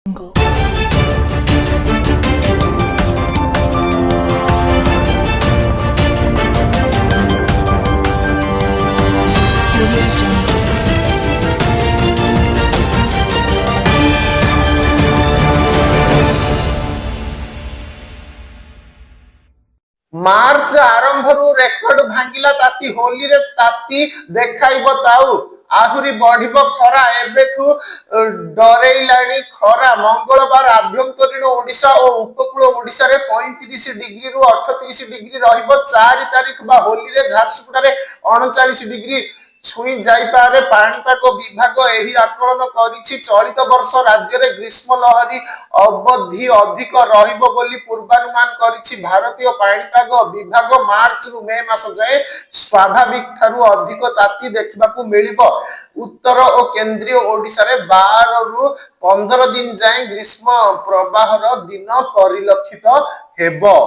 Jungle. Audio Jungle. मार्च आरंभरू record भांगिला ताती होली रे ताती देखाइब ताऊ आहुरी बढ़िब खरा एबेठू डरेइलाणी खरा मंगलवार आभ्यंतरीण ओडिशा और उपकूल ओडिशा रे 35 डिग्री रु 38 डिग्री रहिब 4 तारिख बा होली रे झारसुगुडा रे 39 डिग्री छुई जाइपारे पाणीपाग विभाग एही आकलन करिछि चलित वर्ष राज्य रे ग्रीष्म लहरी अवधि अधिक रहिब बोली पूर्वानुमान करिछि भारतीय पाणीपाग विभाग मार्च रु मे मास जाए स्वाभाविक ठारू अधिक ताती देखिबाकू मिलिब उत्तर और केंद्रीय ओडिशा रे 12 रु 15 दिन जाए ग्रीष्म प्रवाहर दिन परिलक्षित हेबो।